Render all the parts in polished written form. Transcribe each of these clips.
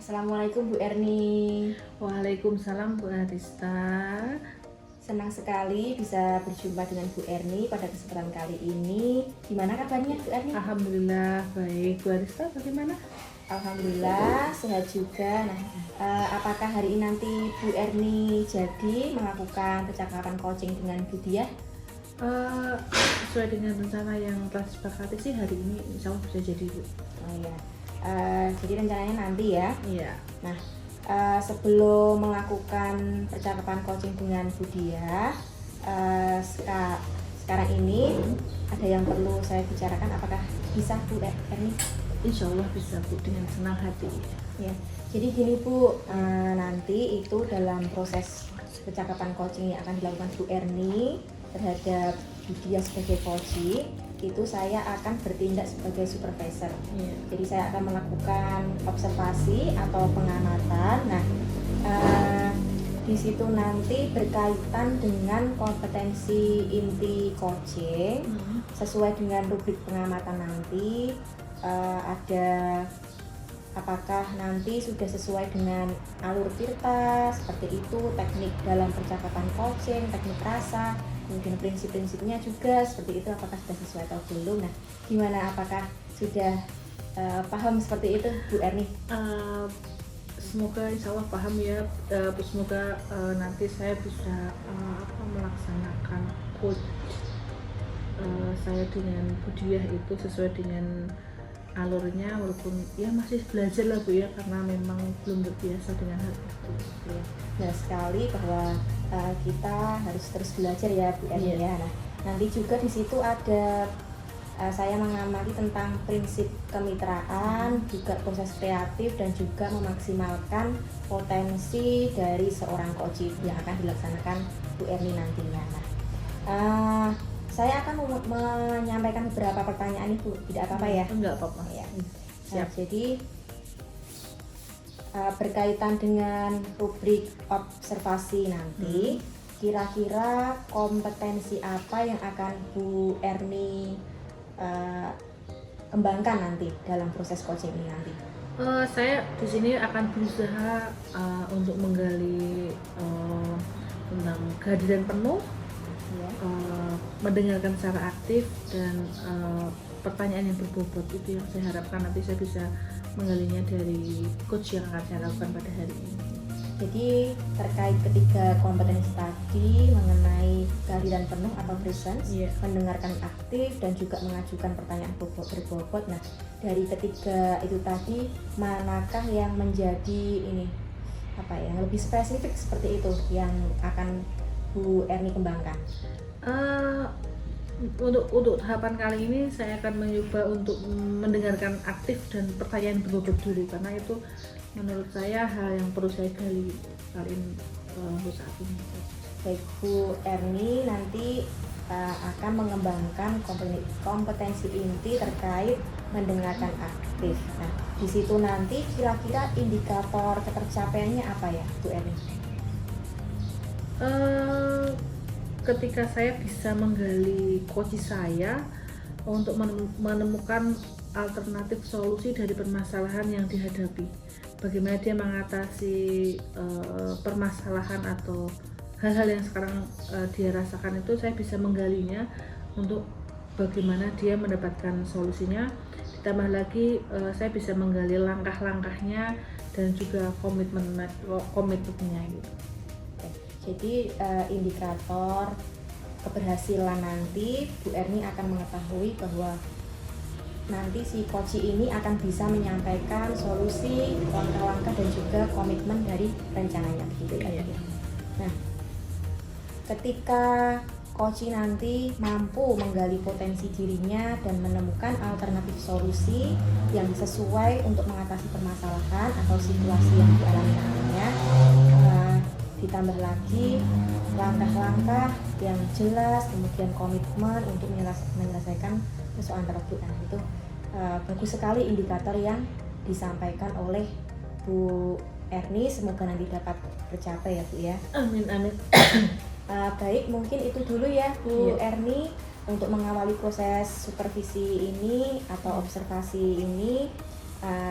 Assalamualaikum Bu Erni. Waalaikumsalam Bu Arista. Senang sekali bisa berjumpa dengan Bu Erni pada kesempatan kali ini. Gimana kabarnya Bu Erni? Alhamdulillah baik. Bu Arista bagaimana? Alhamdulillah sehat juga. Nah, apakah hari ini nanti Bu Erni jadi melakukan percakapan coaching dengan Bu Diah? Sesuai dengan rencana yang telah disepakati sih hari ini insya Allah bisa jadi Bu. Oh ya. Jadi rencananya nanti ya. Iya. Nah, sebelum melakukan percakapan coaching dengan Bu Diah, sekarang ini ada yang perlu saya bicarakan. Apakah bisa Bu Erni? Insya Allah bisa Bu dengan senang hati. Ya, jadi gini Bu, nanti itu dalam proses percakapan coaching yang akan dilakukan Bu Erni terhadap Bu Diah sebagai coaching, itu saya akan bertindak sebagai supervisor. Iya. Jadi saya akan melakukan observasi atau pengamatan. Nah, di situ nanti berkaitan dengan kompetensi inti coaching sesuai dengan rubrik pengamatan nanti. Ada apakah nanti sudah sesuai dengan alur Tirta seperti itu, teknik dalam percakapan coaching, teknik rasa, kemudian prinsip-prinsipnya juga seperti itu, apakah sudah sesuai atau belum. Nah, gimana, apakah sudah paham seperti itu Bu Erni? Semoga insya Allah paham ya. Semoga nanti saya bisa melaksanakan coach saya dengan Bu Diah itu sesuai dengan alurnya, walaupun ya masih belajar lah Bu ya, karena memang belum terbiasa dengan hal itu. Ya, benar sekali bahwa kita harus terus belajar ya Bu Erni ya. Nah, nanti juga di situ ada saya mengamati tentang prinsip kemitraan, juga proses kreatif dan juga memaksimalkan potensi dari seorang coach yang akan dilaksanakan Bu Erni nantinya. Nah, saya akan menyampaikan beberapa pertanyaan Bu, tidak apa-apa ya? Enggak apa-apa Ya. Siap. Nah, jadi berkaitan dengan rubrik observasi nanti, kira-kira kompetensi apa yang akan Bu Erni kembangkan nanti dalam proses coaching ini nanti? Saya di sini akan berusaha untuk menggali tentang kehadiran penuh, Ya. mendengarkan secara aktif, dan pertanyaan yang berbobot. Itu yang saya harapkan nanti saya bisa menggalinya dari coach yang akan saya lakukan pada hari ini. Jadi terkait ketiga kompetensi tadi mengenai kehadiran penuh atau presence, mendengarkan aktif dan juga mengajukan pertanyaan berbobot. Nah, dari ketiga itu tadi manakah yang menjadi yang lebih spesifik seperti itu yang akan Bu Erni kembangkan? Untuk tahapan kali ini saya akan mencoba untuk mendengarkan aktif dan pertanyaan berbobot dulu, karena itu menurut saya hal yang perlu saya gali kali ini untuk saat ini. Baik, Bu Erni nanti akan mengembangkan kompetensi inti terkait mendengarkan aktif. Nah, di situ nanti kira-kira indikator ketercapaiannya apa ya, Bu Erni? Ketika saya bisa menggali coach saya untuk menemukan alternatif solusi dari permasalahan yang dihadapi, bagaimana dia mengatasi permasalahan atau hal-hal yang sekarang dia rasakan, itu saya bisa menggalinya untuk bagaimana dia mendapatkan solusinya. Ditambah lagi saya bisa menggali langkah-langkahnya dan juga komitmennya gitu. Jadi indikator keberhasilan nanti Bu Erni akan mengetahui bahwa nanti si coach ini akan bisa menyampaikan solusi, langkah-langkah dan juga komitmen dari rencananya begitu ya. Nah, ketika coach nanti mampu menggali potensi dirinya dan menemukan alternatif solusi yang sesuai untuk mengatasi permasalahan atau situasi yang dialami nantinya, ditambah lagi langkah-langkah yang jelas, kemudian komitmen untuk menyelesaikan persoalan tersebut. Nah, itu bagus sekali indikator yang disampaikan oleh Bu Erni. Semoga nanti dapat tercapai ya Bu ya. Amin. Baik, mungkin itu dulu ya Bu Erni untuk mengawali proses supervisi ini atau observasi ini.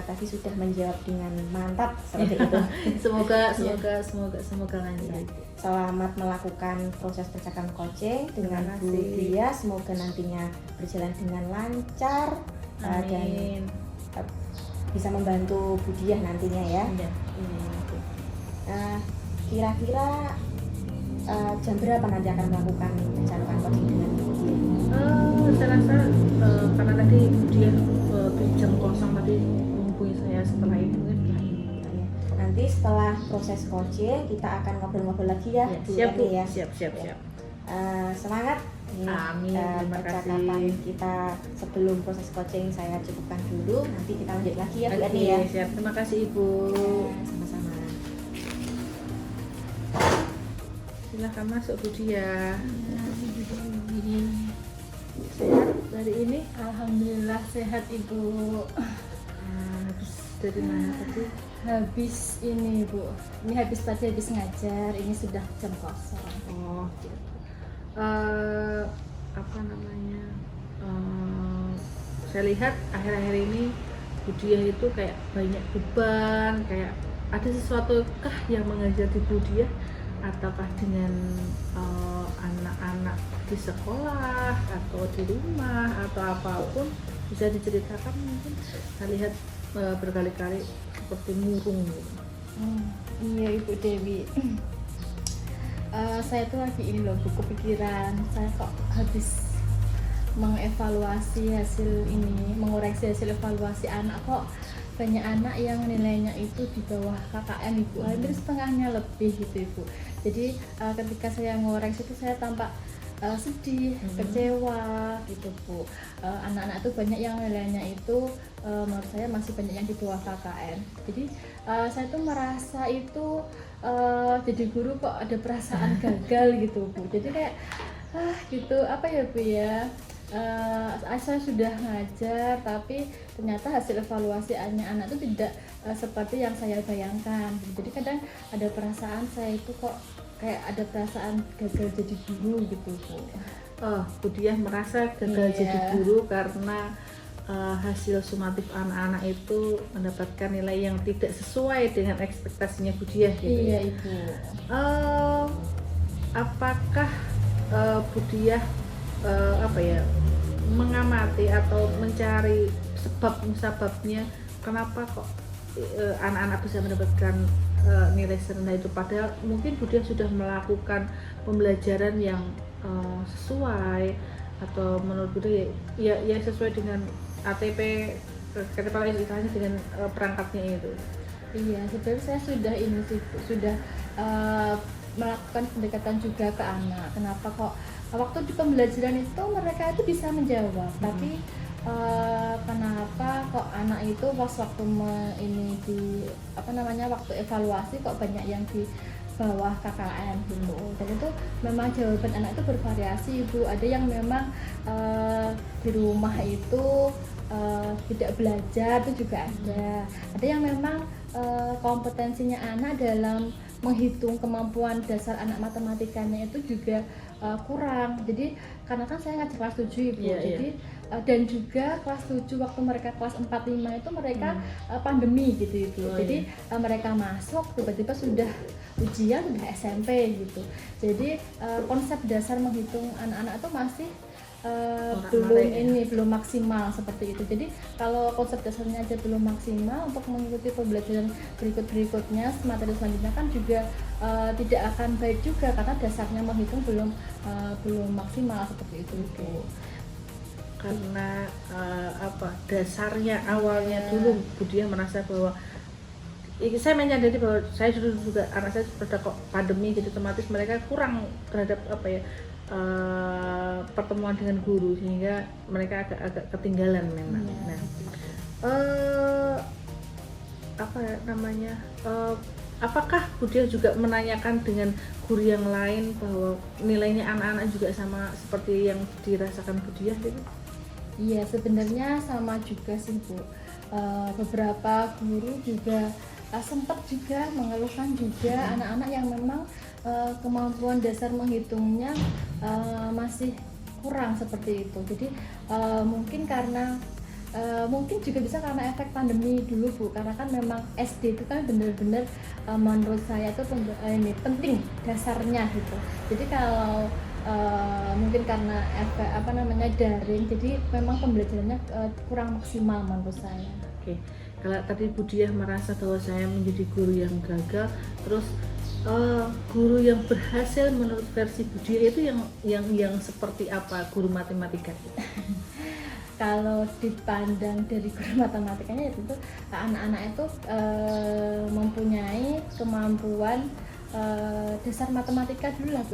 tadi sudah menjawab dengan mantap seperti itu. Semoga lancar. Selamat melakukan proses percakapan coaching dengan Terima Bu kasih. Dia. Semoga nantinya berjalan dengan lancar dan Amin. bisa membantu Bu Dia nantinya ya. Iya. Kira-kira jam berapa nanti akan melakukan percakapan coaching dengan Bu Dia? Saya rasa karena tadi dia di jam kosong tadi menghubungi saya setelah ini mungkin setelah ini. Nanti setelah proses coaching kita akan ngobrol-ngobrol lagi ya, Bu Siap Bu. Erni ya. Siap. Semangat. Amin, terima Percakapan kasih. kita sebelum proses coaching saya cukupkan dulu. Nanti kita lanjut lagi ya Bu Oke, Erni ya. siap. Terima kasih Ibu. Sama-sama. Silahkan masuk Bu Dia. Sehat dari ini? Alhamdulillah sehat Ibu. Habis dari mana tadi? Habis ini Bu, ini habis ngajar, ini sudah jam kosong. Oh, gitu. Apa namanya? Saya lihat akhir-akhir ini Bu Dia itu kayak banyak beban, kayak ada sesuatu kah yang mengajar di Bu Dia, ataukah dengan anak-anak di sekolah atau di rumah atau apapun, bisa diceritakan mungkin. Saya lihat berkali-kali seperti murung gitu. Iya Ibu Dewi. Saya tuh lagi ini loh, buku pikiran. Saya kok habis mengevaluasi hasil ini, mengoreksi hasil evaluasi anak, kok banyak anak yang nilainya itu di bawah KKM Ibu, hampir setengahnya lebih gitu Ibu. Jadi ketika saya ngoreksi itu saya tampak sedih, kecewa gitu Bu. Anak-anak tuh banyak yang nilainya itu menurut saya masih banyak yang di bawah KKM. Jadi saya tuh merasa itu jadi guru kok ada perasaan gagal gitu Bu. Jadi kayak gitu apa ya Bu ya. Saya sudah ngajar tapi ternyata hasil evaluasi anak itu tidak seperti yang saya bayangkan. Jadi kadang ada perasaan saya itu kok kayak ada perasaan gagal jadi guru gitu Bu. Bu Dia merasa gagal Iya. jadi guru karena hasil sumatif anak-anak itu mendapatkan nilai yang tidak sesuai dengan ekspektasinya Bu Dia gitu Iya ya. Ibu. Apakah Bu Dia mengamati atau mencari sebabnya kenapa kok anak-anak bisa mendapatkan nilai serendah itu, padahal mungkin Bu Dia sudah melakukan pembelajaran yang sesuai, atau menurut Bu Dia ya sesuai dengan ATP, kata istilahnya dengan perangkatnya itu. Iya, sebenarnya saya sudah ini sih Bu, sudah melakukan pendekatan juga ke anak. Kenapa kok waktu di pembelajaran itu mereka itu bisa menjawab, tapi kenapa kok anak itu pas waktu waktu evaluasi kok banyak yang di bawah KKM gitu. Dan itu memang jawaban anak itu bervariasi Ibu. Ada yang memang di rumah itu tidak belajar, itu juga ada. Ada yang memang kompetensinya anak dalam menghitung kemampuan dasar anak matematikanya itu juga kurang. Jadi karena kan saya ngajar kelas 7 Ibu. Jadi dan juga kelas 7 waktu mereka kelas 4 5 itu mereka pandemi gitu Ibu. Jadi mereka masuk tiba-tiba sudah ujian, sudah SMP gitu. Jadi konsep dasar menghitung anak-anak itu masih belum maksimal seperti itu. Jadi kalau konsep dasarnya aja belum maksimal, untuk mengikuti pembelajaran berikutnya materi selanjutnya kan juga tidak akan baik juga karena dasarnya menghitung belum maksimal seperti itu Bu. Karena dasarnya awalnya dulu Bu Dia merasa bahwa saya menyadari bahwa saya juga anak saya pada kok pandemi, jadi otomatis mereka kurang terhadap pertemuan dengan guru, sehingga mereka agak ketinggalan memang. Apakah Bu Dia juga menanyakan dengan guru yang lain bahwa nilainya anak-anak juga sama seperti yang dirasakan Bu Dia gitu? Iya, sebenarnya sama juga sih Bu. Beberapa guru juga sempat juga mengeluhkan juga anak-anak yang memang kemampuan dasar menghitungnya masih kurang seperti itu. Jadi mungkin karena Mungkin juga bisa karena efek pandemi dulu Bu, karena kan memang SD itu kan bener-bener menurut saya itu ini penting dasarnya gitu. Jadi kalau mungkin karena efek daring, jadi memang pembelajarannya kurang maksimal menurut saya. Oke, kalau tadi Bu Diah merasa bahwa saya menjadi guru yang gagal, terus guru yang berhasil menurut versi Bu Diah itu yang seperti apa guru matematika itu? Kalau dipandang dari guru matematikanya ya tentu anak-anak itu mempunyai kemampuan dasar matematika dulu lah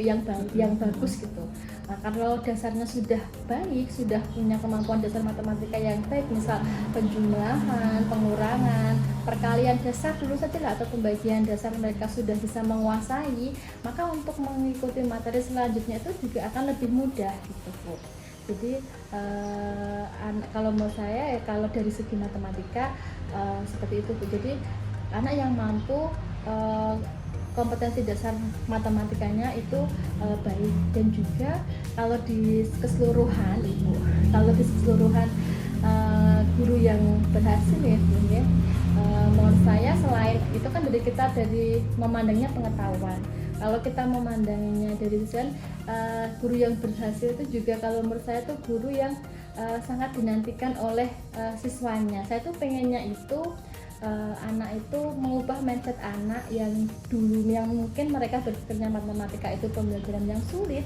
yang bagus gitu. Nah, kalau dasarnya sudah baik, sudah punya kemampuan dasar matematika yang baik, misal penjumlahan, pengurangan, perkalian dasar dulu saja lah, atau pembagian dasar mereka sudah bisa menguasai, maka untuk mengikuti materi selanjutnya itu juga akan lebih mudah gitu Bu. Jadi kalau menurut saya ya, kalau dari segi matematika seperti itu Bu. Jadi anak yang mampu kompetensi dasar matematikanya itu baik, dan juga kalau di keseluruhan Ibu, kalau di keseluruhan guru yang berhasil ya Bu ya, menurut saya selain itu kan dari kita dari memandangnya pengetahuan. Kalau kita memandanginya dari sisi guru yang berhasil itu juga kalau menurut saya tuh guru yang sangat dinantikan oleh siswanya. Saya tuh pengennya itu anak itu mengubah mindset anak yang dulu yang mungkin mereka berpikirnya matematika itu pembelajaran yang sulit,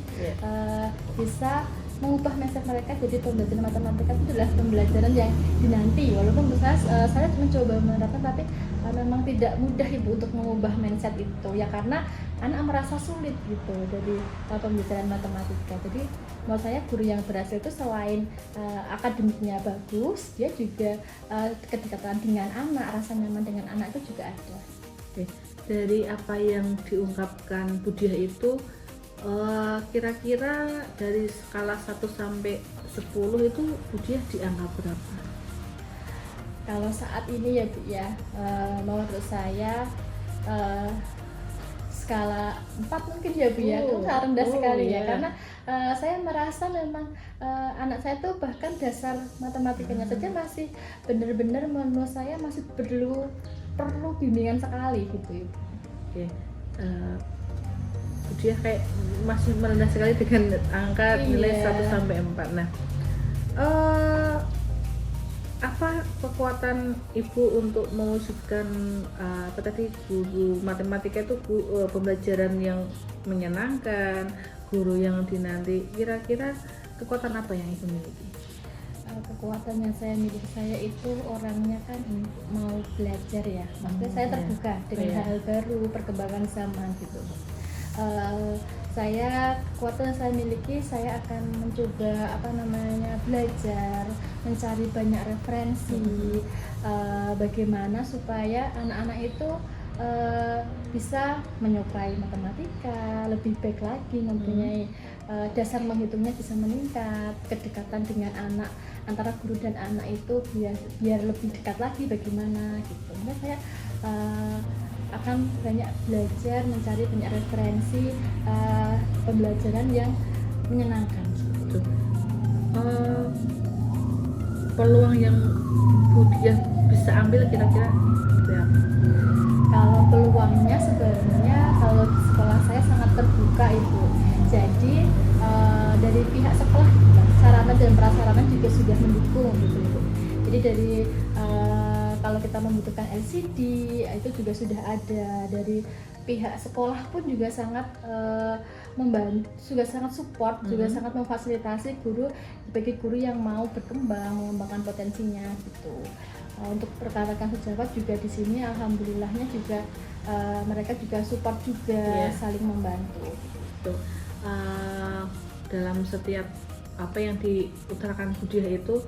bisa mengubah mindset mereka jadi pembelajaran matematika itu adalah pembelajaran yang dinanti. Walaupun saya mencoba menerapkan, tapi memang tidak mudah Ibu untuk mengubah mindset itu ya, karena anak merasa sulit gitu dari pembelajaran matematika. Jadi menurut saya guru yang berhasil itu selain akademiknya bagus, dia juga kedekatan dengan anak, rasa nyaman dengan anak itu juga ada. Oke. Dari apa yang diungkapkan Bu Diah itu, kira-kira dari skala 1 sampai 10 itu Bu Diah dianggap berapa? Kalau saat ini ya Bu ya, menurut saya skala 4 mungkin ya Bu ya, itu sangat rendah sekali ya, karena saya merasa memang anak saya tuh bahkan dasar matematikanya saja masih benar-benar menurut saya masih perlu bimbingan sekali gitu ya. Oke. Dia kayak masih merendah sekali dengan angka nilai 1 sampai 4. Nah, apa kekuatan Ibu untuk mewujudkan guru matematika itu pembelajaran yang menyenangkan, guru yang dinanti? Kira-kira kekuatan apa yang Ibu miliki? Kekuatan yang saya miliki, saya itu orangnya kan mau belajar ya, maksudnya saya terbuka dengan hal baru, perkembangan zaman gitu. Kekuatan yang saya miliki, saya akan mencoba belajar, mencari banyak referensi, bagaimana supaya anak-anak itu bisa menyukai matematika lebih baik lagi, mempunyai dasar menghitungnya bisa meningkat, kedekatan dengan anak, antara guru dan anak itu biar lebih dekat lagi bagaimana gitu. Maka saya akan banyak belajar, mencari banyak referensi pembelajaran yang menyenangkan gitu. Peluang yang Bu Diah bisa ambil kira-kira seperti apa? Kalau peluangnya sebenarnya kalau di sekolah saya sangat terbuka Ibu. Jadi dari pihak sekolah sarana dan prasarana juga sudah mendukung gitu Ibu. Jadi dari kalau kita membutuhkan LCD itu juga sudah ada, dari pihak sekolah pun juga sangat membantu, juga sangat support, juga sangat memfasilitasi guru bagi guru yang mau berkembang, mengembangkan potensinya gitu. Untuk rekan-rekan sejawat juga di sini alhamdulillahnya juga mereka juga support juga, saling membantu. Tuh, dalam setiap apa yang diutarakan Bu Diah itu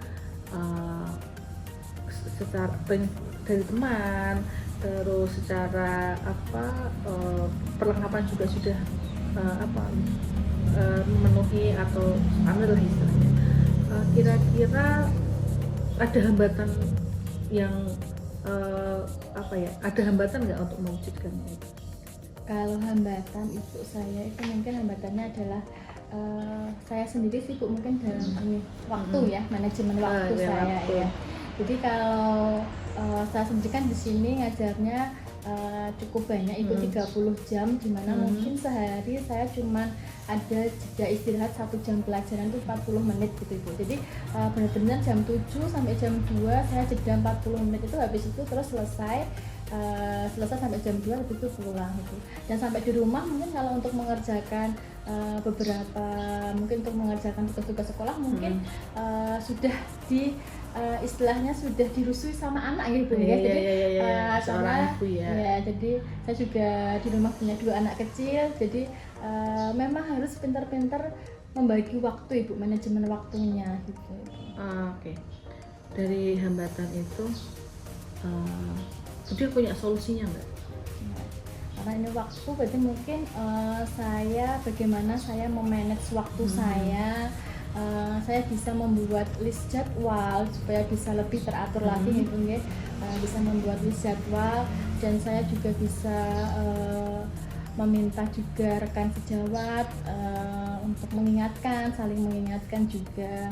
secara dari teman, terus secara perlengkapan juga sudah memenuhi atau standar lah istilahnya. Kira-kira ada hambatan yang ada hambatan nggak untuk mewujudkannya itu? Kalau hambatan Ibu saya itu mungkin hambatannya adalah saya sendiri sih Bu, mungkin dalam ini waktu ya, manajemen waktu ya, saya waktu. ya. Jadi kalau saya sendiri kan di sini ngajarnya cukup banyak, ikut 30 jam, dimana mungkin sehari saya cuman ada jeda istirahat 1 jam pelajaran itu 40 menit gitu Bu. Jadi benar-benar jam 7 sampai jam 2 saya jeda 40 menit, itu habis itu terus selesai sampai jam 2 habis itu pulang gitu. Dan sampai di rumah mungkin kalau untuk mengerjakan beberapa, mungkin untuk mengerjakan tugas-tugas sekolah mungkin sudah di istilahnya sudah dirusui sama anak gitu ya. Jadi seorang ibu ya. Ya, jadi saya juga di rumah punya 2 anak kecil, jadi memang harus pintar-pintar membagi waktu Ibu, manajemen waktunya gitu. Oke. Dari hambatan itu Budi punya solusinya nggak? Karena ini waktu, berarti mungkin bagaimana saya memanage waktu saya bisa membuat list jadwal supaya bisa lebih teratur lagi gitu ya. Bisa membuat list jadwal, dan saya juga bisa meminta juga rekan sejawat untuk saling mengingatkan juga,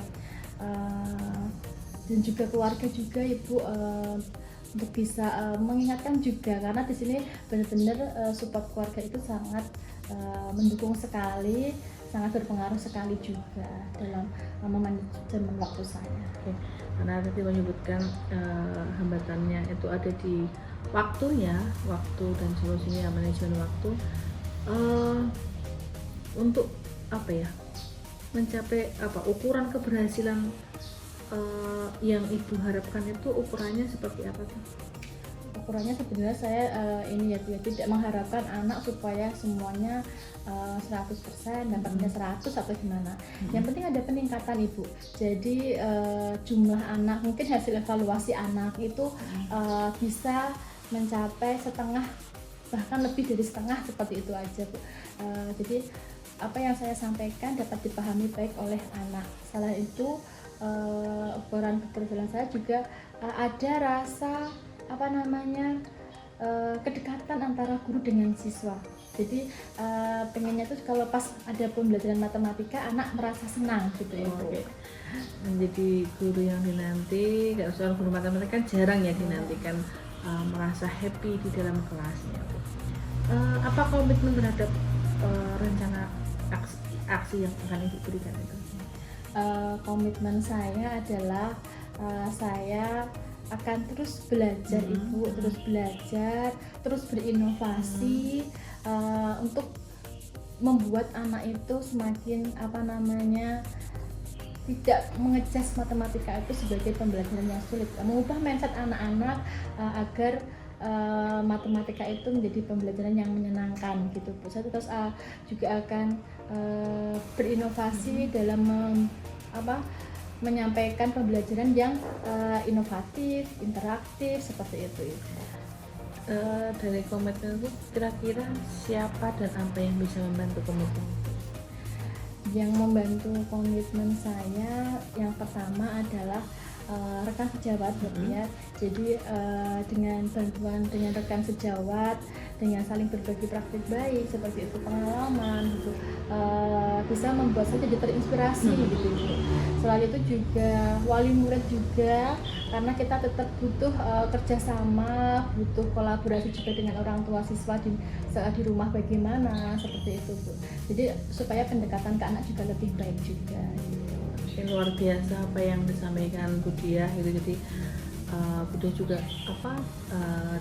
dan juga keluarga juga Ibu, untuk bisa mengingatkan juga, karena di sini benar-benar support keluarga itu sangat mendukung sekali, sangat berpengaruh sekali juga dalam manajemen waktu saya. Oke. Karena tadi menyebutkan hambatannya itu ada di waktunya, waktu dan solusinya manajemen waktu. Untuk mencapai ukuran keberhasilan yang Ibu harapkan itu ukurannya seperti apa tuh? Ukurannya sebenarnya saya tidak mengharapkan anak supaya semuanya 100% dapatnya 100 atau gimana. Yang penting ada peningkatan Ibu. Jadi jumlah anak, mungkin hasil evaluasi anak itu bisa mencapai setengah, bahkan lebih dari setengah, seperti itu aja Bu. Jadi apa yang saya sampaikan dapat dipahami baik oleh anak. Selain itu ukuran keberhasilan saya juga ada rasa kedekatan antara guru dengan siswa. Jadi pengennya tuh kalau pas ada pembelajaran matematika anak merasa senang gitu ya Bu. Menjadi guru yang dinanti, kalau soal guru matematika kan jarang ya dinantikan, merasa happy di dalam kelasnya. Apa komitmen terhadap rencana aksi yang akan Ibu berikan itu? Komitmen saya adalah saya akan terus belajar Ibu, terus belajar, terus berinovasi untuk membuat anak itu semakin tidak mengecas matematika itu sebagai pembelajaran yang sulit, mengubah mindset anak-anak agar matematika itu menjadi pembelajaran yang menyenangkan gitu Bu. Saya terus juga akan berinovasi dalam menyampaikan pembelajaran yang inovatif, interaktif, seperti itu. Dari komitmen itu kira-kira siapa dan apa yang bisa membantu komitmen? Yang membantu komitmen saya yang pertama adalah rekan sejawat ya. Jadi dengan bantuan dengan rekan sejawat, dengan saling berbagi praktik baik seperti itu, pengalaman gitu, bisa membuat saya jadi terinspirasi gitu. Selain itu juga wali murid juga, karena kita tetap butuh kerjasama, butuh kolaborasi juga dengan orang tua siswa saat di rumah bagaimana, seperti itu Bu. Jadi supaya pendekatan ke anak juga lebih baik juga gitu. Luar biasa apa yang disampaikan Bu Diah gitu. Jadi Bu Diah juga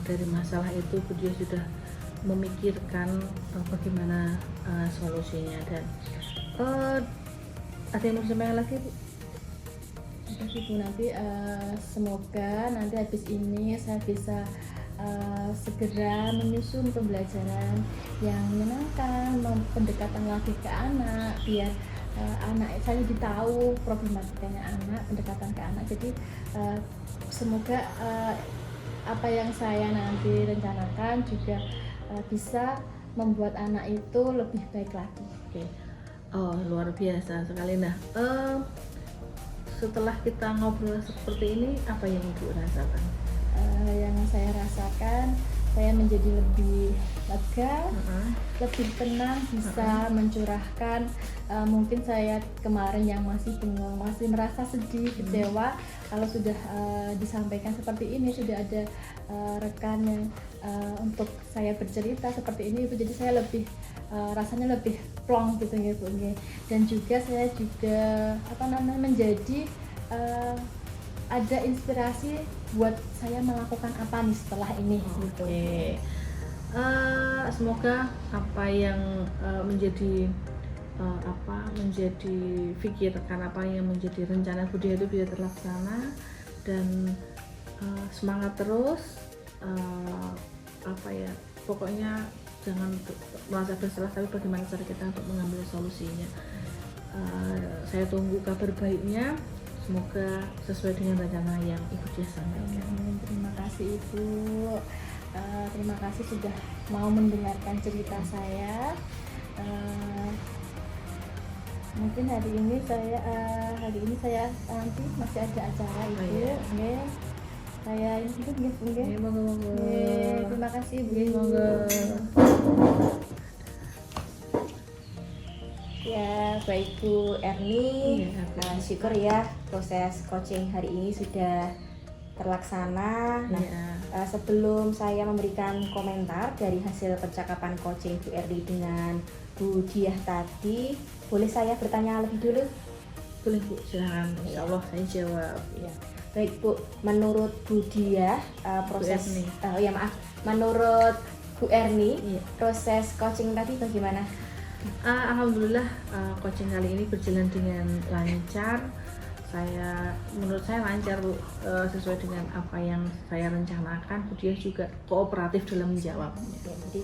dari masalah itu Bu Diah sudah memikirkan bagaimana solusinya, dan ada yang mau disampaikan lagi Bu? Bu, nanti semoga nanti habis ini saya bisa segera menyusun pembelajaran yang menyenangkan, pendekatan lagi ke anak, biar anak saya jadi tahu problematikanya anak, pendekatan ke anak. Jadi semoga apa yang saya nanti rencanakan juga bisa membuat anak itu lebih baik lagi. Oke. Oh, luar biasa sekali. Nah, setelah kita ngobrol seperti ini, apa yang Ibu rasakan? Yang saya rasakan saya menjadi lebih lega, Heeh. lebih tenang, bisa mencurahkan mungkin saya kemarin yang masih bengong, masih merasa sedih, kecewa, kalau sudah disampaikan seperti ini, sudah ada rekan yang untuk saya bercerita seperti ini, Ibu, jadi saya lebih rasanya lebih plong gitu ya Bu. Dan juga saya juga menjadi ada inspirasi buat saya melakukan apa nih setelah ini gitu. Oke. Semoga apa yang menjadi pikirkan, apa yang menjadi rencana Bu Diah itu bisa terlaksana, dan semangat terus. Pokoknya jangan merasa bersalah, tapi bagaimana cara kita untuk mengambil solusinya. Saya tunggu kabar baiknya, semoga sesuai dengan rencana yang Ibu Diah sampaikan. Terima kasih Ibu. Terima kasih sudah mau mendengarkan cerita saya. Mungkin hari ini saya nanti masih ada acara Ibu. iya. Nggih. Saya ini Ibu nggih. Monggo. Terima kasih Ibu. Monggo. Ya, baik Bu Erni. Iya, Syukur ya proses coaching hari ini sudah terlaksana. Nah, Iya. sebelum saya memberikan komentar dari hasil percakapan coaching Bu Erni dengan Bu Diah tadi, boleh saya bertanya lebih dulu? Boleh Bu, silakan. Insya Allah saya jawab. Ya. Baik Bu, menurut Bu Diah proses Erni. menurut Bu Erni Iya. proses coaching tadi bagaimana? Alhamdulillah, coaching kali ini berjalan dengan lancar. Menurut saya lancar Bu, sesuai dengan apa yang saya rencanakan. Bu Diah juga kooperatif dalam menjawabnya. Ya, jadi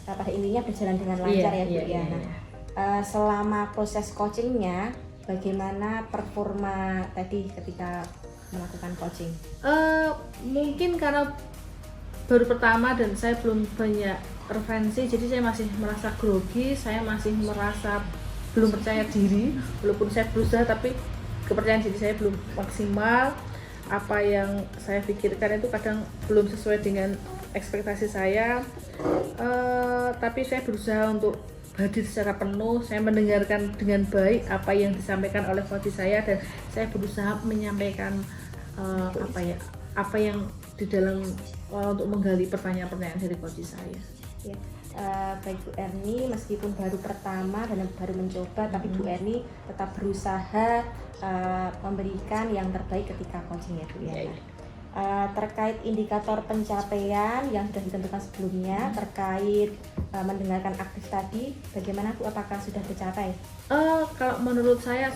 pada intinya berjalan dengan lancar ya Bu ya. Nah, selama proses coachingnya, bagaimana performa tadi ketika melakukan coaching? Mungkin karena baru pertama dan saya belum banyak referensi, jadi saya masih merasa grogi, saya masih merasa belum percaya diri, walaupun saya berusaha tapi kepercayaan diri saya belum maksimal. Apa yang saya pikirkan itu kadang belum sesuai dengan ekspektasi saya, tapi saya berusaha untuk hadir secara penuh. Saya mendengarkan dengan baik apa yang disampaikan oleh coach saya, dan saya berusaha menyampaikan apa yang di dalam untuk menggali pertanyaan-pertanyaan dari coach saya. Ya, baik Bu Erni, meskipun baru pertama dan baru mencoba, tapi Bu Erni tetap berusaha memberikan yang terbaik ketika coaching ya Bu ya. Iya. Terkait indikator pencapaian yang sudah ditentukan sebelumnya, terkait mendengarkan aktif tadi, bagaimana Bu? Apakah sudah tercapai? Kalau menurut saya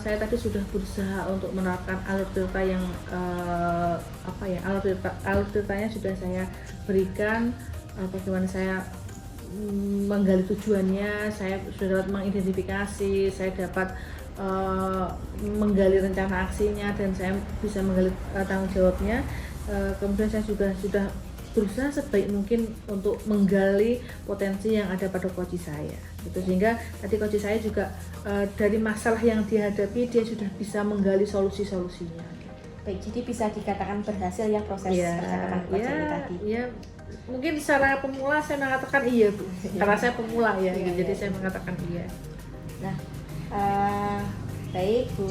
tadi sudah berusaha untuk menerapkan alur cerita yang alur ceritanya sudah saya berikan. Bagaimana saya menggali tujuannya, saya sudah dapat mengidentifikasi, saya dapat menggali rencana aksinya, dan saya bisa menggali tanggung jawabnya. Kemudian saya juga sudah berusaha sebaik mungkin untuk menggali potensi yang ada pada coach saya gitu, sehingga tadi coach saya juga dari masalah yang dihadapi dia sudah bisa menggali solusi-solusinya. Baik, jadi bisa dikatakan berhasil ya proses percakapan coaching ini tadi. Iya, mungkin secara pemula saya mengatakan iya Bu, karena saya pemula ya, jadi saya mengatakan iya. Nah, baik Bu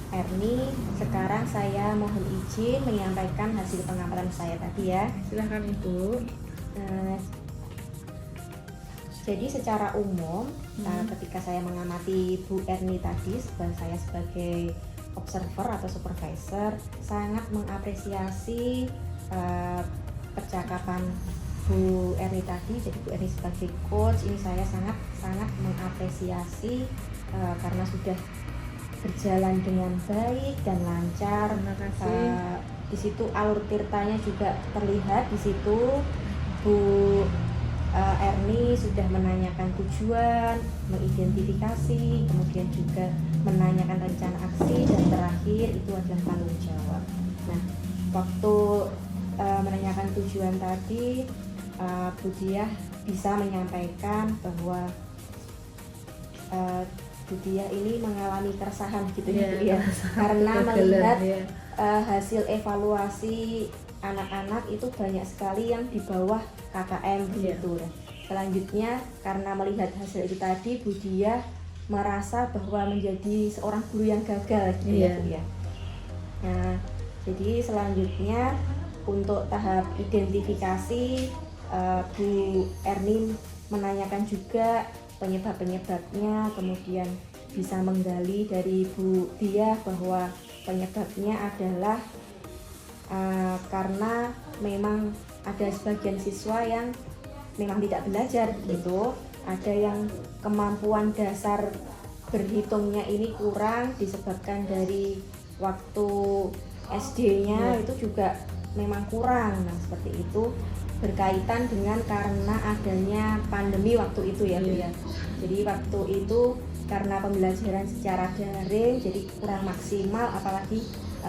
Erni, sekarang saya mohon izin menyampaikan hasil pengamatan saya tadi ya. Silahkan Ibu. Jadi secara umum ketika saya mengamati Bu Erni tadi, saya sebagai observer atau supervisor sangat mengapresiasi percakapan Bu Erni tadi. Jadi Bu Erni sebagai coach ini saya sangat mengapresiasi karena sudah berjalan dengan baik dan lancar. Terima kasih. Di situ alur tirtanya juga terlihat. Di situ Bu Erni sudah menanyakan tujuan, mengidentifikasi, kemudian juga menanyakan rencana aksi, dan terakhir itu adalah tanggung jawab. Nah, waktu menanyakan tujuan tadi, Bu Diah bisa menyampaikan bahwa Bu Diah ini mengalami keresahan gitu ya Bu ya, karena melihat hasil evaluasi anak-anak itu banyak sekali yang di bawah KKM begitu. Nah, selanjutnya karena melihat hasil itu tadi, Bu Diah merasa bahwa menjadi seorang guru yang gagal gitu ya Bu ya. Nah, jadi selanjutnya untuk tahap identifikasi, Bu Erni menanyakan juga penyebab-penyebabnya, kemudian bisa menggali dari Bu Diah bahwa penyebabnya adalah karena memang ada sebagian siswa yang memang tidak belajar gitu, ada yang kemampuan dasar berhitungnya ini kurang disebabkan dari waktu SD-nya itu juga memang kurang. Nah seperti itu berkaitan dengan karena adanya pandemi waktu itu ya Bu ya. Jadi waktu itu karena pembelajaran secara daring jadi kurang maksimal, apalagi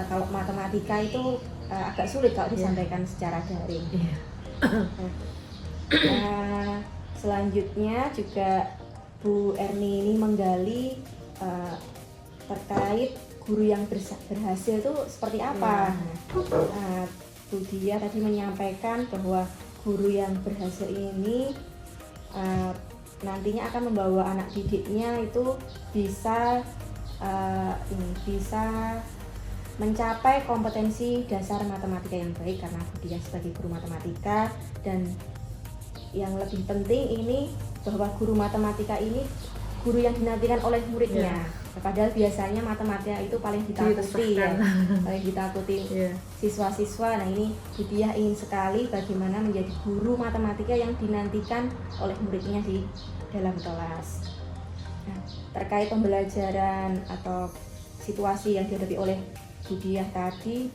kalau matematika itu agak sulit kalau disampaikan secara daring. Selanjutnya juga Bu Erni ini menggali terkait guru yang berhasil itu seperti apa. Bu Diah tadi menyampaikan bahwa guru yang berhasil ini nantinya akan membawa anak didiknya itu bisa mencapai kompetensi dasar matematika yang baik karena Bu Diah sebagai guru matematika, dan yang lebih penting ini bahwa guru matematika ini guru yang dinantikan oleh muridnya. Padahal biasanya matematika itu paling ditakuti ya, paling ditakuti siswa-siswa. Nah ini Bu Diah ingin sekali bagaimana menjadi guru matematika yang dinantikan oleh muridnya di dalam kelas. Nah, terkait pembelajaran atau situasi yang dihadapi oleh Bu Diah tadi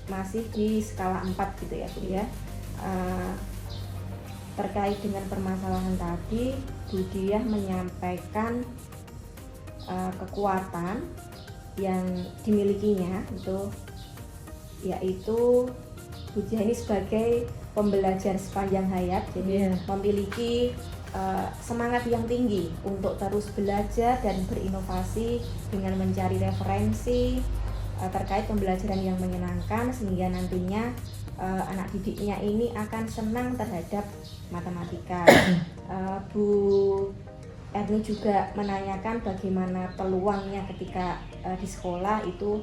masih di skala 4 gitu ya Bu ya. Terkait dengan permasalahan tadi, Bu Diah menyampaikan kekuatan yang dimilikinya itu yaitu Bu Diah ini sebagai pembelajar sepanjang hayat, jadi memiliki semangat yang tinggi untuk terus belajar dan berinovasi dengan mencari referensi terkait pembelajaran yang menyenangkan, sehingga nantinya anak didiknya ini akan senang terhadap matematika. Bu Erni juga menanyakan bagaimana peluangnya ketika di sekolah itu,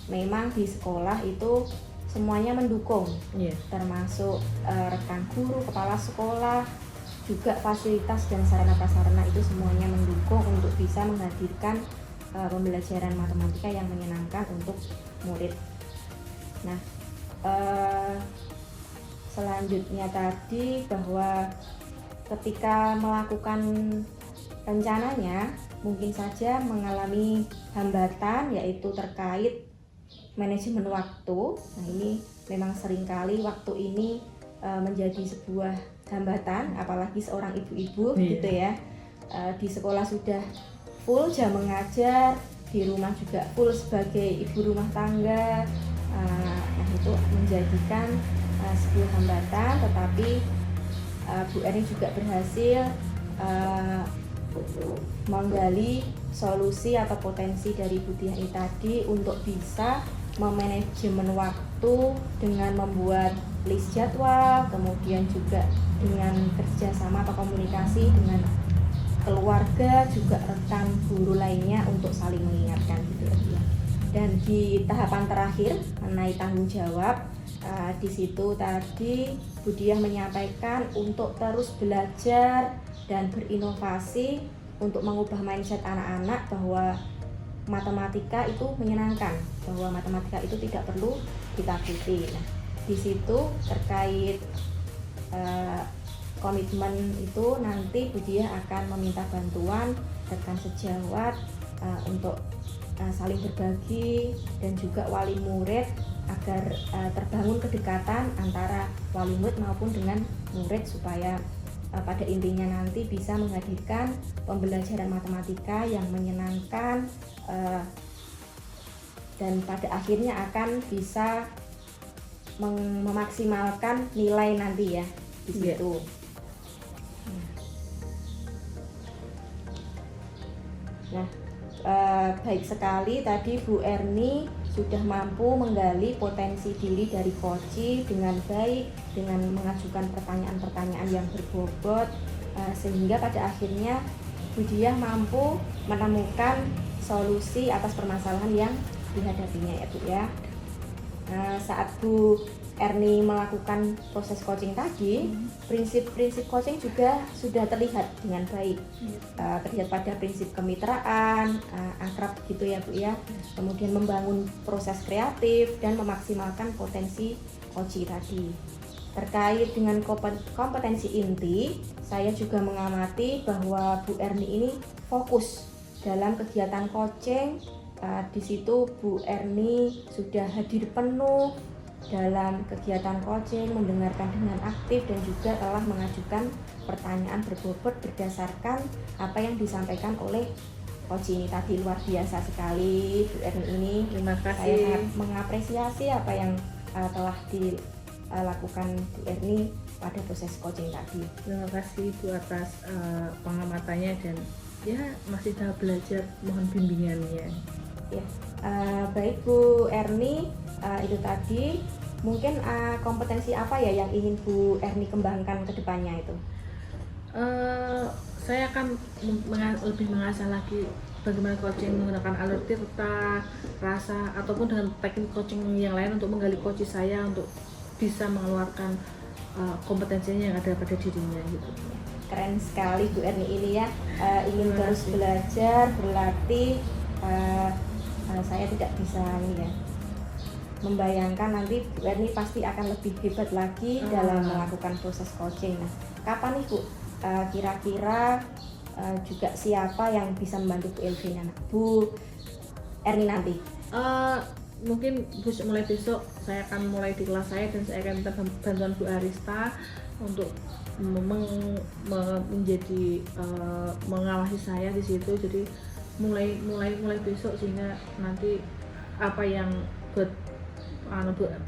memang di sekolah itu semuanya mendukung, termasuk rekan guru, kepala sekolah, juga fasilitas dan sarana prasarana itu semuanya mendukung untuk bisa menghadirkan pembelajaran matematika yang menyenangkan untuk murid. Nah, selanjutnya tadi bahwa ketika melakukan rencananya mungkin saja mengalami hambatan, yaitu terkait manajemen waktu. Nah ini memang seringkali waktu ini menjadi sebuah hambatan, apalagi seorang ibu-ibu gitu ya. Di sekolah sudah full jam mengajar, di rumah juga full sebagai ibu rumah tangga. Nah itu menjadikan sebuah hambatan, tetapi Bu Erni juga berhasil menggali solusi atau potensi dari Bu Diah ini tadi untuk bisa memanajemen waktu dengan membuat list jadwal, kemudian juga dengan kerjasama atau komunikasi dengan keluarga, juga rekan guru lainnya untuk saling mengingatkan gitu ya. Dan di tahapan terakhir mengenai tanggung jawab, di situ tadi Bu Diah menyampaikan untuk terus belajar dan berinovasi untuk mengubah mindset anak-anak bahwa matematika itu menyenangkan, bahwa matematika itu tidak perlu ditakuti. Nah, di situ terkait komitmen itu nanti Bu Diah akan meminta bantuan rekan sejawat untuk saling berbagi, dan juga wali murid agar terbangun kedekatan antara wali murid maupun dengan murid, supaya pada intinya nanti bisa menghadirkan pembelajaran matematika yang menyenangkan, dan pada akhirnya akan bisa memaksimalkan nilai nanti ya di situ. Nah, baik sekali tadi Bu Erni sudah mampu menggali potensi diri dari Koci dengan baik, dengan mengajukan pertanyaan-pertanyaan yang berbobot, sehingga pada akhirnya Bu Diah mampu menemukan solusi atas permasalahan yang dihadapinya ya Bu ya. Saat Bu Erni melakukan proses coaching tadi, prinsip-prinsip coaching juga sudah terlihat dengan baik. Terlihat pada prinsip kemitraan, akrab gitu ya Bu ya. Kemudian membangun proses kreatif dan memaksimalkan potensi coaching tadi. Terkait dengan kompetensi inti, saya juga mengamati bahwa Bu Erni ini fokus dalam kegiatan coaching. Di situ Bu Erni sudah hadir penuh dalam kegiatan coaching, mendengarkan dengan aktif dan juga telah mengajukan pertanyaan berbobot berdasarkan apa yang disampaikan oleh coach ini tadi. Luar biasa sekali Bu Erni ini. Terima kasih. Saya sangat mengapresiasi apa yang telah dilakukan Bu Erni pada proses coaching tadi. Terima kasih Bu atas pengamatannya dan ya masih tahap belajar, mohon bimbingannya. Ya, baik Bu Erni, itu tadi mungkin kompetensi apa ya yang ingin Bu Erni kembangkan ke depannya itu? Saya akan lebih mengasah lagi bagaimana coaching menggunakan alur tirta, rasa, ataupun dengan teknik coaching yang lain untuk menggali coach saya untuk bisa mengeluarkan kompetensinya yang ada pada dirinya gitu. Keren sekali Bu Erni ini ya, ingin terus belajar, berlatih. Saya tidak bisa ini ya membayangkan nanti Bu Erni pasti akan lebih hebat lagi dalam melakukan proses coaching. Nah, kapan nih Bu kira-kira juga siapa yang bisa membantu Bu Erni nanti? Mungkin mulai besok saya akan mulai di kelas saya dan saya akan minta bantuan Bu Arista untuk menjadi mengawasi saya di situ. Jadi mulai besok, sehingga nanti apa yang buat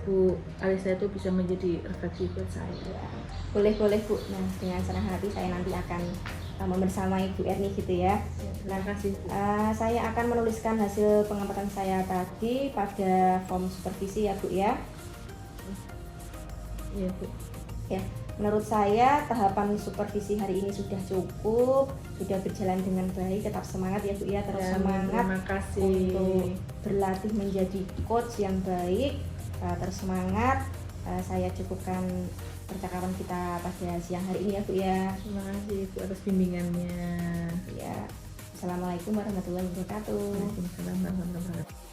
Bu Arista itu bisa menjadi refleksi buat saya. Ya, boleh Bu. Nah, dengan senang hati saya nanti akan membersamai Bu Erni gitu ya. Terima kasih. Saya akan menuliskan hasil pengamatan saya tadi pada form supervisi ya Bu ya. Iya Bu. Ya, menurut saya tahapan supervisi hari ini sudah cukup, sudah berjalan dengan baik. Tetap semangat ya Bu ya, terus semangat. Terima kasih Untuk berlatih menjadi coach yang baik. Terus semangat. Saya cukupkan percakapan kita pada siang hari ini ya Bu ya. Terima kasih Bu atas bimbingannya. Ya, Assalamualaikum warahmatullahi wabarakatuh. Waalaikumsalam warahmatullahi wabarakatuh.